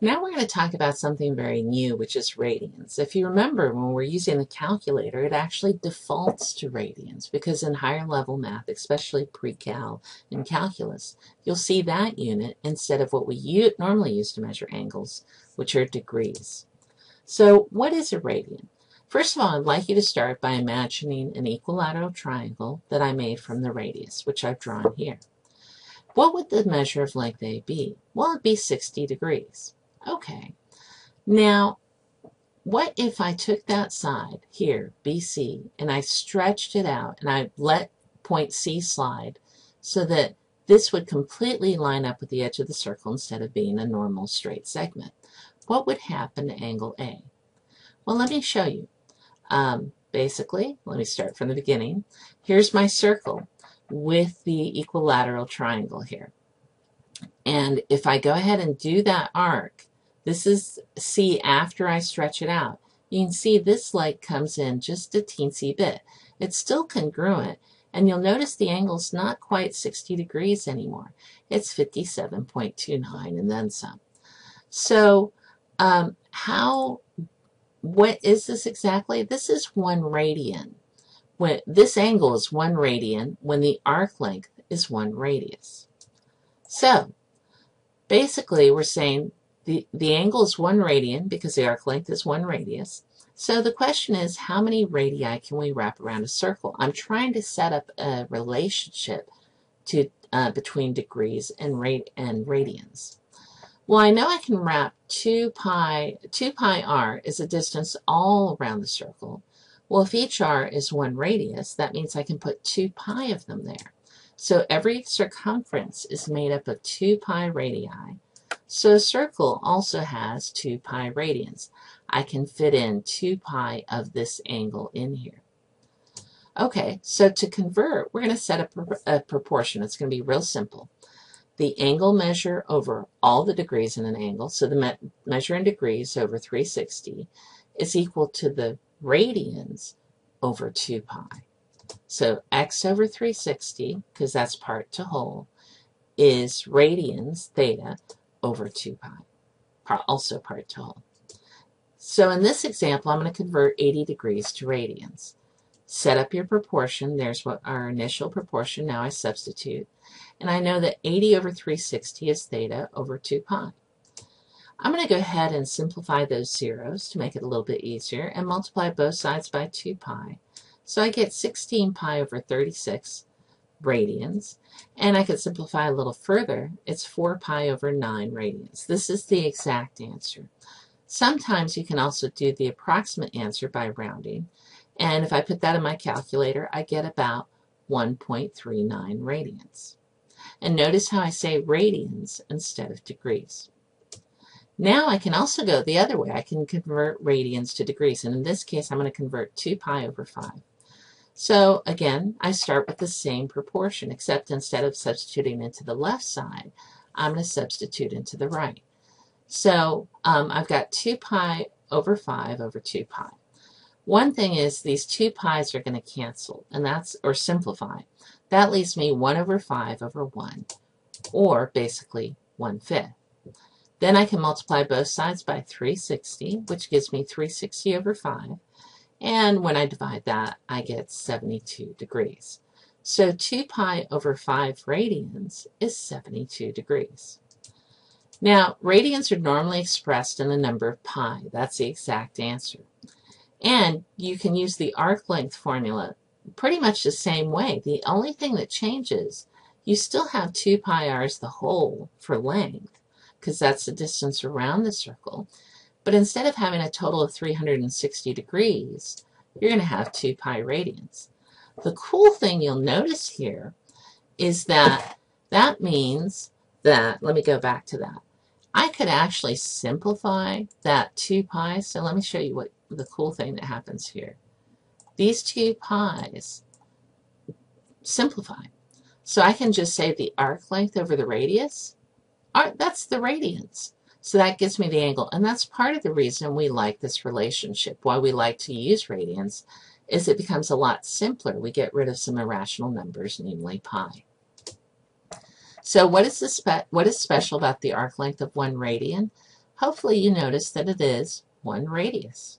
Now we're going to talk about something very new, which is radians. If you remember, when we're using the calculator, it actually defaults to radians because in higher level math, especially pre-cal and calculus, you'll see that unit instead of what we normally use to measure angles, which are degrees. So what is a radian? First of all, I'd like you to start by imagining an equilateral triangle that I made from the radius, which I've drawn here. What would the measure of length A be? Well, it'd be 60 degrees. Okay, now what if I took that side here, BC, and I stretched it out and I let point C slide so that this would completely line up with the edge of the circle instead of being a normal straight segment? What would happen to angle A? Well, let me show you. Basically, let me start from the beginning. Here's my circle with the equilateral triangle here. And if I go ahead and do that arc, this is C after I stretch it out. You can see this leg comes in just a teensy bit. It's still congruent, and you'll notice the angle's not quite 60 degrees anymore. It's 57.29 and then some. So what is this exactly? This is 1 radian. This angle is 1 radian when the arc length is 1 radius. So basically we're saying the angle is 1 radian because the arc length is 1 radius. So the question is, how many radii can we wrap around a circle? I'm trying to set up a relationship between degrees and radians. Well, I know I can wrap 2 pi r is a distance all around the circle. Well, if each r is 1 radius, that means I can put 2 pi of them there. So every circumference is made up of 2 pi radii. So a circle also has 2 pi radians. I can fit in 2 pi of this angle in here. Okay, so to convert, we're going to set up a proportion. It's going to be real simple. The angle measure over all the degrees in an angle, so the measure in degrees over 360 is equal to the radians over 2 pi. So x over 360, because that's part to whole, is radians theta over 2 pi, also part to whole. So in this example, I'm going to convert 80 degrees to radians. Set up your proportion. There's what our initial proportion. Now I substitute. And I know that 80 over 360 is theta over 2 pi. I'm going to go ahead and simplify those zeros to make it a little bit easier and multiply both sides by 2 pi. So I get 16 pi over 36 radians. And I could simplify a little further. It's 4 pi over 9 radians. This is the exact answer. Sometimes you can also do the approximate answer by rounding. And if I put that in my calculator, I get about 1.39 radians. And notice how I say radians instead of degrees. Now I can also go the other way. I can convert radians to degrees. And in this case, I'm going to convert 2 pi over 5. So again, I start with the same proportion, except instead of substituting into the left side, I'm going to substitute into the right. So I've got 2 pi over 5 over 2 pi. One thing is these 2 pi's are going to cancel, and or simplify. That leaves me 1 over 5 over 1, or basically 1/5. Then I can multiply both sides by 360, which gives me 360 over 5. And when I divide that, I get 72 degrees. So 2 pi over 5 radians is 72 degrees. Now, radians are normally expressed in the number of pi. That's the exact answer. And you can use the arc length formula pretty much the same way. The only thing that changes, you still have 2 pi r's the whole for length, because that's the distance around the circle. But instead of having a total of 360 degrees, you're going to have 2 pi radians. The cool thing you'll notice here is that that means that, let me go back to that. I could actually simplify that 2 pi. So let me show you what the cool thing that happens here. These 2 pi's simplify. So I can just say the arc length over the radius, that's the radians. So that gives me the angle. And that's part of the reason we like this relationship. Why we like to use radians is it becomes a lot simpler. We get rid of some irrational numbers, namely pi. So what is special about the arc length of 1 radian? Hopefully you notice that it is 1 radius.